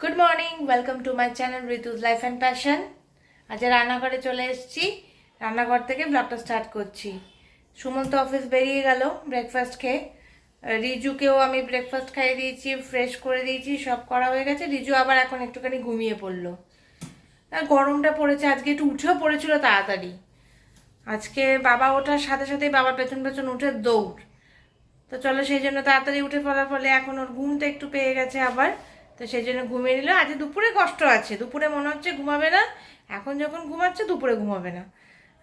Good morning, welcome to my channel Ritu's life and passion. আজ রান্নাঘরে চলে এসেছি। রান্নাঘর থেকে ব্লগটা স্টার্ট করছি। সুমন্ত অফিস বেরিয়ে গেল ব্রেকফাস্ট খেয়ে। রিজুকেও আমি ব্রেকফাস্ট খাইয়ে দিয়েছি, ফ্রেশ করে দিয়েছি, সব করা হয়ে গেছে। রিজু আবার এখন একটুখানি ঘুমিয়ে পড়লো। আর গরমটা পড়েছে, আজকে একটু উঠেও পড়েছিল তাড়াতাড়ি। আজকে বাবা ওঠার সাথে সাথেই বাবার পেছন পেছন উঠে দৌড়। তো চলো, সেই জন্য তাড়াতাড়ি উঠে পড়ার ফলে এখন ওর ঘুমটা একটু পেয়ে গেছে আবার। তো সেই জন্য ঘুমিয়ে নিল। আজ দুপুরে কষ্ট আছে, দুপুরে মনে হচ্ছে ঘুমাবে না। এখন যখন ঘুমাচ্ছে দুপুরে ঘুমাবে না,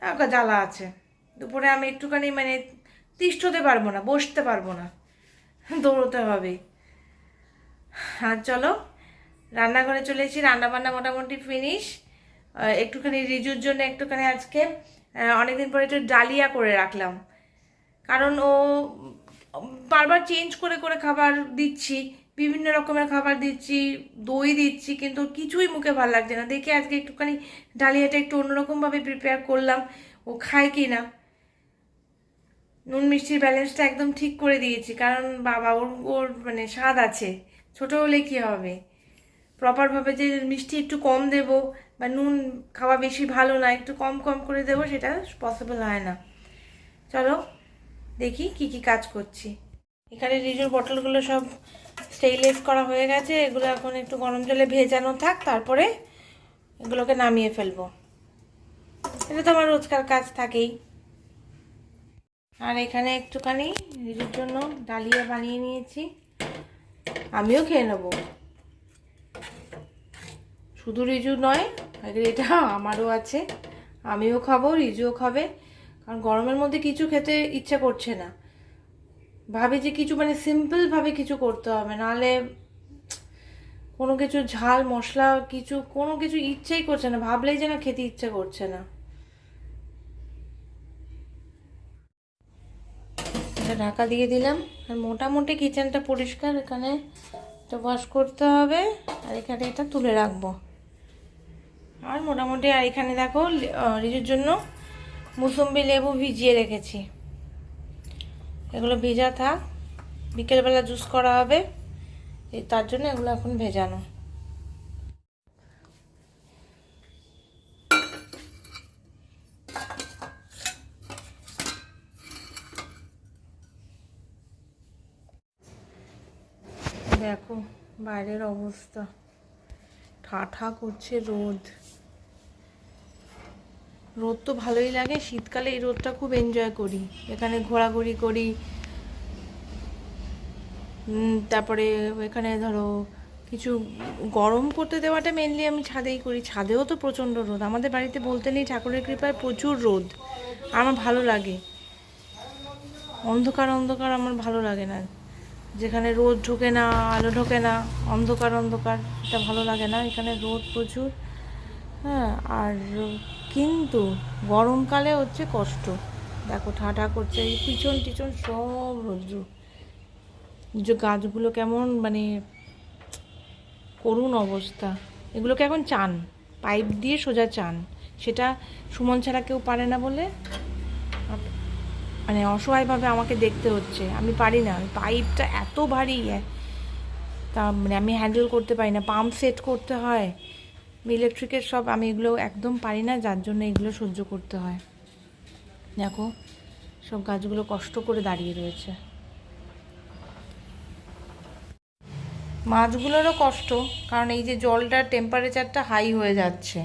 ওকে জ্বালা আছে। দুপুরে আমি একটুখানি তিষ্ঠতে পারবো না, বসতে পারবো না, দৌড়তে হবে। আর চলো, রান্নাঘরে চলে এসেছি। রান্নাবান্না মোটামুটি ফিনিশ। একটুখানি রিজুর জন্য একটুখানি আজকে অনেকদিন পরে একটু ডালিয়া করে রাখলাম। কারণ ও বারবার চেঞ্জ করে করে খাবার দিচ্ছি, বিভিন্ন রকমের খাবার দিচ্ছি, দই দিচ্ছি, কিন্তু কিছুই মুখে ভালো লাগছে না। দেখি আজকে একটুখানি ডালিয়াটা একটু অন্যরকমভাবে প্রিপেয়ার করলাম, ও খায় কি না। নুন মিষ্টির ব্যালেন্সটা একদম ঠিক করে দিয়েছি, কারণ বাবা ওর ওর স্বাদ আছে। ছোট হলে কী হবে, প্রপারভাবে যে মিষ্টি একটু কম দেব বা নুন খাওয়া বেশি ভালো না, একটু কম কম করে দেবো, সেটা পসিবল হয় না। চলো দেখি কি কি কাজ করছি। এখানে রিজুর বটলগুলো সব স্টেইনলেস করা হয়ে গেছে। এগুলো এখন একটু গরম জলে ভেজানো থাক, তারপরে এগুলোকে নামিয়ে ফেলবো। এটা তো আমার রোজকার কাজ থাকেই। আর এখানে একটুখানি রিজুর জন্য ডালিয়া বানিয়ে নিয়েছি, আমিও খেয়ে নেবো। শুধু রিজু নয়, এটা আমারও আছে, আমিও খাবো, রিজুও খাবে। কারণ গরমের মধ্যে কিছু খেতে ইচ্ছা করছে না। ভাবি যে কিছু সিম্পলভাবে কিছু করতে হবে, নাহলে কোনো কিছু ঝাল মশলা কোনো কিছু ইচ্ছেই করছে না, ভাবলেই যেন খেতে ইচ্ছে করছে না। ঢাকা দিয়ে দিলাম। আর মোটামুটি কিচেনটা পরিষ্কার। এখানে এটা ওয়াশ করতে হবে, আর এখানে এটা তুলে রাখবো। আর মোটামুটি, আর এখানে দেখো রিজুর জন্য মুসম্বি লেবু ভিজিয়ে রেখেছি। এগুলো ভেজা থাক, বিকেলবেলা জুস করা হবে, তার জন্য এগুলো এখন ভেজানো। দেখো বাইরের অবস্থা, ঠাঠা করছে রোদ। রোদ তো ভালোই লাগে, শীতকালে এই রোদটা খুব এনজয় করি। এখানে ঘোরাঘুরি করি, তারপরে এখানে ধরো কিছু গরম করতে দেওয়াটা মেনলি আমি ছাদেই করি। ছাদেও তো প্রচণ্ড রোদ, আমাদের বাড়িতে বলতে নেই, ঠাকুরের কৃপায় প্রচুর রোদ। আমার ভালো লাগে, অন্ধকার অন্ধকার আমার ভালো লাগে না। যেখানে রোদ ঢোকে না, আলো ঢোকে না, অন্ধকার অন্ধকার, এটা ভালো লাগে না। এখানে রোদ প্রচুর। হ্যাঁ, আর কিন্তু গরমকালে হচ্ছে কষ্ট। দেখো ঠাঠা করছে, এই পিছন টিছন সব রৌদ্র। যে গাছগুলো কেমন করুণ অবস্থা। এগুলোকে এখন চান, পাইপ দিয়ে সোজা চান। সেটা সুমন ছাড়া কেউ পারে না বলে অসহায়ভাবে আমাকে দেখতে হচ্ছে। আমি পারি না, পাইপটা এত ভারী, তা আমি হ্যান্ডেল করতে পারি না। পাম্প সেট করতে হয়, ইলেকট্রিকের সব, আমি এগুলো একদম পারি না, যার জন্য এগুলো সহ্য করতে হয়। দেখো সব গাছগুলো কষ্ট করে দাঁড়িয়ে রয়েছে। মাছগুলোরও কষ্ট, কারণ এই যে জলটার টেম্পারেচারটা হাই হয়ে যাচ্ছে।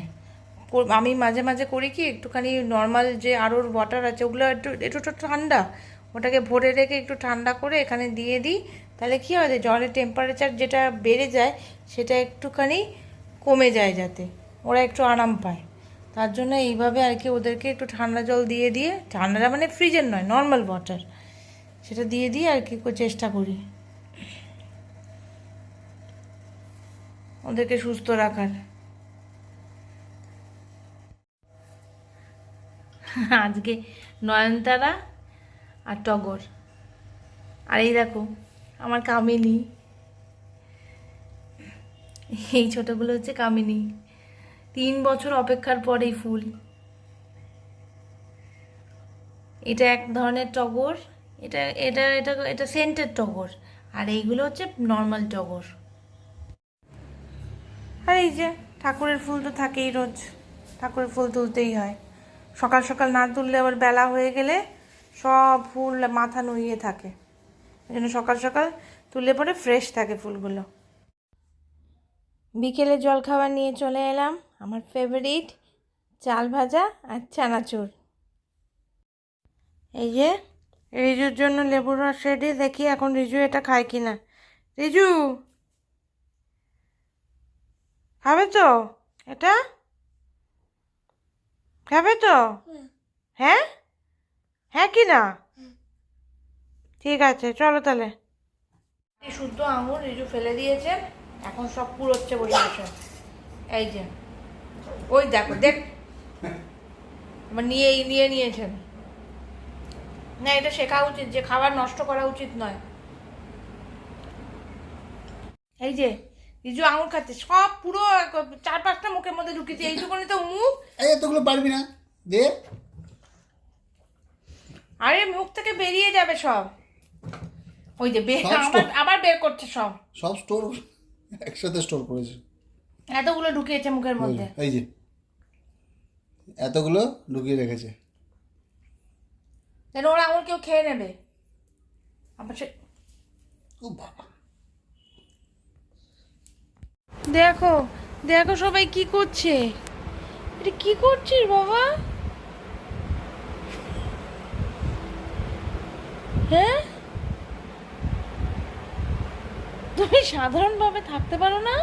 আমি মাঝে মাঝে করি কি, একটুখানি নর্মাল যে আরোর ওয়াটার আছে ওগুলো একটু একটু ঠান্ডা, ওটাকে ভরে রেখে একটু ঠান্ডা করে এখানে দিয়ে দিই। তাহলে কী হয়, যে জলের টেম্পারেচার যেটা বেড়ে যায় সেটা একটুখানি কমে যায়, যাতে ওরা একটু আরাম পায়। তার জন্য এইভাবে আর কি ওদেরকে একটু ঠান্ডা জল দিয়ে দিয়ে, ঠান্ডাটা ফ্রিজের নয়, নর্মাল ওয়াটার, সেটা দিয়ে দিয়ে আর কি চেষ্টা করি ওদেরকে সুস্থ রাখার। আজকে নয়নতারা আর টগর, আর এই দেখো আমার কামিনী। এই ছোটোগুলো হচ্ছে কামিনী, 3 বছর অপেক্ষার পর এই ফুল। এটা এক ধরনের টগর, এটা এটা এটা এটা সেন্টেড টগর, আর এইগুলো হচ্ছে নর্মাল টগর। এই যে ঠাকুরের ফুল তো থাকেই, রোজ ঠাকুরের ফুল তুলতেই হয়। সকাল সকাল না তুললে আবার বেলা হয়ে গেলে সব ফুল মাথা নুইয়ে থাকে, এই জন্য সকাল সকাল তুললে পরে ফ্রেশ থাকে ফুলগুলো। বিকেলে জলখাবার নিয়ে চলে এলাম, আমার ফেভারিট চাল ভাজা আর চানাচুর। এই যে রিজুর জন্য লেবুর রস রেডি, দেখি এখন রিজু এটা খায় কিনা। রিজু খাবে তো এটা? খাবে তো? হ্যাঁ হ্যাঁ কি না? ঠিক আছে চলো তাহলে। শুদ্ধ আঙুর রিজু ফেলে দিয়েছে, এখন সব পুরোচ্ছে বসে বসে। এই যে ওই দেখো দেখ, আবার নিয়ে নিয়েছেন। না, এটা শেখা উচিত যে খাবার নষ্ট করা উচিত নয়। এই যে রিজু আঙুর খাচ্ছে, সব পুরো 4-5টা মুখের মধ্যে ঢুকেছে, এইটুকুনি তো মুখ। এই এতগুলো পারবি না, দে। আরে মুখ থেকে বেরিয়ে যাবে সব। ওই যে আবার বের করছে সব। সব স্টোর একসাথে স্টোর করেছে, এতগুলো ঢুকিয়েছে মুখের মধ্যে। এই যে এতগুলো ঢুকিয়ে রেখেছে। যেন ওরা আঙুর কেউ খেয়ে নেবে আবার সে। ও বাবা, দেখো দেখো সবাই কি করছে, এটা কি করছিস বাবা? হ্যাঁ, তুমি সাধারণভাবে থাকতে পারো না?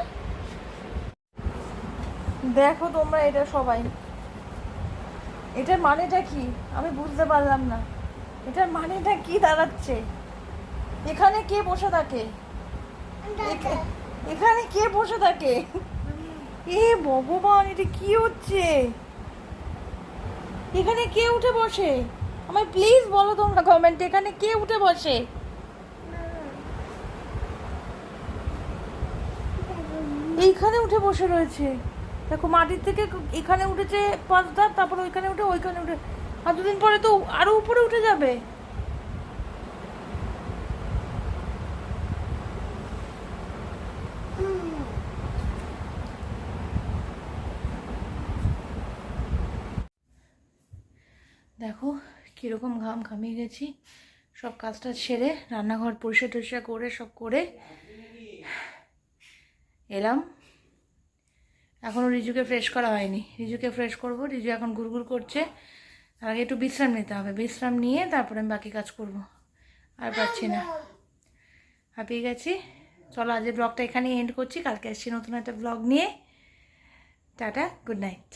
দেখো তোমরা এটা সবাই, এটার মানেটা কি আমি বুঝতে পারলাম না। এটার মানেটা কি দাঁড়াচ্ছে? এখানে কে বসে থাকে? এখানে কে বসে থাকে? এ ভগবান, এটা কি হচ্ছে? এখানে কে উঠে বসে? আমায় প্লিজ বলো তোমরা কমেন্টে, এখানে কে উঠে বসে? এইখানে উঠে বসে রয়েছে, দেখো মাটির থেকে এখানে উঠেছে 5 ধাপ, তারপর ওইখানে উঠে ওইখানে উঠে, আর দুদিন পরে তো আরো উপরে উঠে যাবে। দেখো কীরকম ঘামিয়ে গেছি, সব কাজটা সেরে রান্নাঘর পরিষ্কার টরিষ্কার করে সব করে এলাম। এখনও রিজুকে ফ্রেশ করা হয়নি, রিজুকে ফ্রেশ করব। রিজু এখন গুড়গুড় করছে, তার আগে একটু বিশ্রাম নিতে হবে, বিশ্রাম নিয়ে তারপরে আমি বাকি কাজ করব। আর পারছি না, হাঁপিয়ে গেছি। চলো আজকে ব্লগটা এখানেই এন্ড করছি, কালকে আসছি নতুন একটা ব্লগ নিয়ে। Tata, good night.